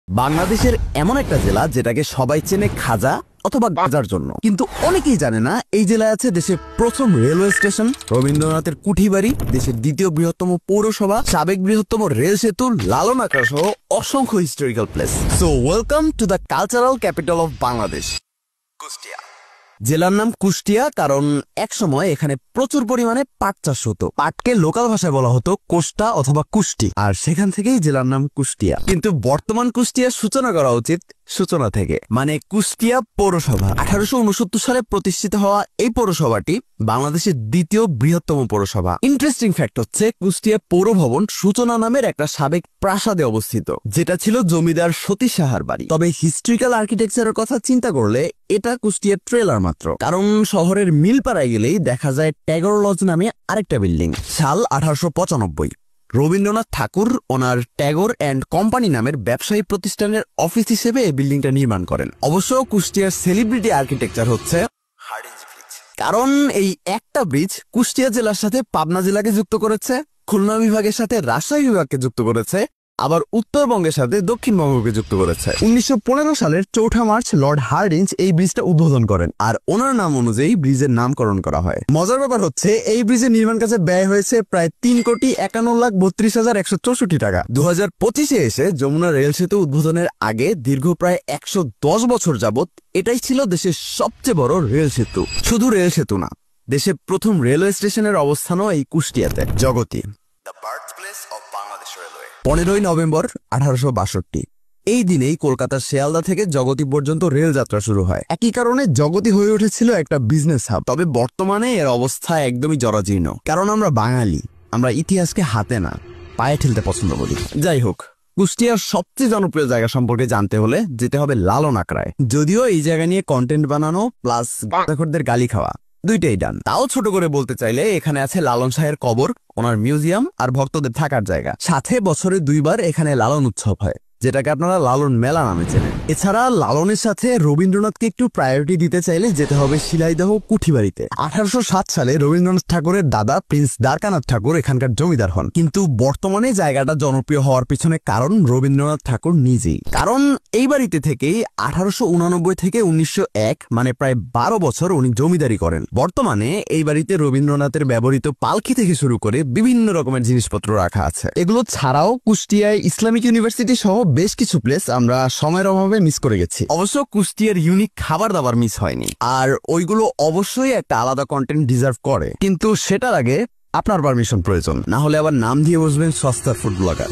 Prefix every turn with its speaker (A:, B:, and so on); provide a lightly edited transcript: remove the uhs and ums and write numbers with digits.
A: বাংলাদেশের এমন একটা জেলা যেটাকে সবাই চেনে খাজা অথবা গাজার জন্য, কিন্তু অনেকেই জানে না এই জেলায় আছে দেশের প্রথম রেলওয়ে স্টেশন, রবীন্দ্রনাথের কুঠিবাড়ি, দেশের দ্বিতীয় বৃহত্তম পৌরসভা, সাবেক বৃহত্তম রেল সেতু, লালন আখড়া সহ অসংখ্য historical place. So welcome to the cultural capital of Bangladesh, Kushtia. জেলার নাম কুষ্টিয়া কারণ এক সময় এখানে প্রচুর পরিমাণে পাট চাষ হতো। পাটকে লোকাল ভাষায় বলা হতো কোষ্টা অথবা কুষ্টি, আর সেখান থেকেই জেলার নাম কুষ্টিয়া। কিন্তু বর্তমান কুষ্টিয়ার সূচনা করা উচিত সূচনা থেকে, মানে কুষ্টিয়া পৌরসভা। 1869 সালে প্রতিষ্ঠিত হওয়া এই পৌরসভাটি বাংলাদেশের দ্বিতীয় বৃহত্তম পৌরসভা। ইন্টারেস্টিং ফ্যাক্ট হচ্ছে কুষ্টিয়া পৌর ভবন সূচনা নামের একটা সাবেক প্রাসাদে অবস্থিত, যেটা ছিল জমিদার সতী সাহার বাড়ি। তবে হিস্ট্রিক্যাল আর্কিটেকচারের কথা চিন্তা করলে এটা কুষ্টিয়ার ট্রেলার মাত্র, কারণ শহরের মিলপাড়ায় গেলেই দেখা যায় ট্যাগর লজ নামে আরেকটা বিল্ডিং। সাল 1895, রবীন্দ্রনাথ ঠাকুর ওনার ট্যাগর অ্যান্ড কোম্পানি নামের ব্যবসায়ী প্রতিষ্ঠানের অফিস হিসেবে এই বিল্ডিংটা নির্মাণ করেন। অবশ্য কুষ্টিয়ার সেলিব্রিটি আর্কিটেকচার হচ্ছে হার্ডিঞ্জ ব্রিজ, কারণ এই একটা ব্রিজ কুষ্টিয়া জেলার সাথে পাবনা জেলাকে যুক্ত করেছে, খুলনা বিভাগের সাথে রাজশাহী বিভাগকে যুক্ত করেছে, আবার উত্তরবঙ্গের সাথে দক্ষিণবঙ্গকে যুক্ত করেছে। 1915 সালের 4 মার্চ লর্ড হার্ডিঞ্জ এই ব্রিজটা উদ্বোধন করেন, আর ওনার নাম অনুযায়ী ব্রিজের নামকরণ করা হয়। মজার ব্যাপার হচ্ছে এই ব্রিজের নির্মাণ কাজে ব্যয় হয়েছে প্রায় 3,51,32,164 টাকা। 2025-এ এসে যমুনা রেল সেতু উদ্বোধনের আগে দীর্ঘ প্রায় 110 বছর যাবত এটাই ছিল দেশের সবচেয়ে বড় রেল সেতু। শুধু রেল সেতু না, দেশের প্রথম রেলওয়ে স্টেশনের অবস্থানও এই কুষ্টিয়াতে, জগতী। 15ই নভেম্বর 1862 এই দিনেই কলকাতার শিয়ালদা থেকে জগতী পর্যন্ত রেল যাত্রা শুরু হয়। একই কারণে জগতী হয়ে উঠেছিল একটা বিজনেস হাব। তবে বর্তমানে এর অবস্থা একদমই জরাজীর্ণ, কারণ আমরা বাঙালি, আমরা ইতিহাসকে হাতে না পায়ে ঠেলতে পছন্দ করি। যাই হোক, কুষ্টিয়ার সবচেয়ে জনপ্রিয় জায়গা সম্পর্কে জানতে হলে যেতে হবে লালন আখড়ায়। যদিও এই জায়গা নিয়ে কন্টেন্ট বানানো প্লাস গাঁজাখোরদের গালি খাওয়া দুইটাই ডান। তাও ছোট করে বলতে চাইলে এখানে আছে লালন শাহের কবর, ওনার মিউজিয়াম আর ভক্তদের থাকার জায়গা। সাথে বছরে 2 বার এখানে লালন উৎসব হয়, যেটাকে আপনারা লালন মেলা নামে চেনেন। এছাড়া লালনের সাথে রবীন্দ্রনাথকে একটু প্রায়োরিটি দিতে চাইলে যেতে হবে শিলাইদহ কুঠিবাড়িতে। 1807 সালে রবীন্দ্রনাথ ঠাকুরের দাদা প্রিন্স দ্বারকানাথ ঠাকুর এখানকার জমিদার হন, কিন্তু বর্তমানে জায়গাটা জনপ্রিয় হওয়ার পিছনে কারণ রবীন্দ্রনাথ ঠাকুর নিজেই। কারণ এই বাড়িতে থেকেই 1889 থেকে 1901 মানে প্রায় 12 বছর উনি জমিদারি করেন। বর্তমানে এই বাড়িতে রবীন্দ্রনাথের ব্যবহৃত পালকি থেকে শুরু করে বিভিন্ন রকমের জিনিসপত্র রাখা আছে। এগুলো ছাড়াও কুষ্টিয়ায় ইসলামিক ইউনিভার্সিটি সহ বেশ কিছু প্লেস আমরা সময়ের অভাবে মিস করে গেছি। অবশ্য কুষ্টিয়ার ইউনিক খাবার দাবার মিস হয়নি, আর ওইগুলো অবশ্যই একটা আলাদা কন্টেন্ট ডিজার্ভ করে, কিন্তু সেটার আগে আপনার পারমিশন প্রয়োজন, না হলে আবার নাম দিয়ে বসবেন সস্তার ফুড ব্লগার।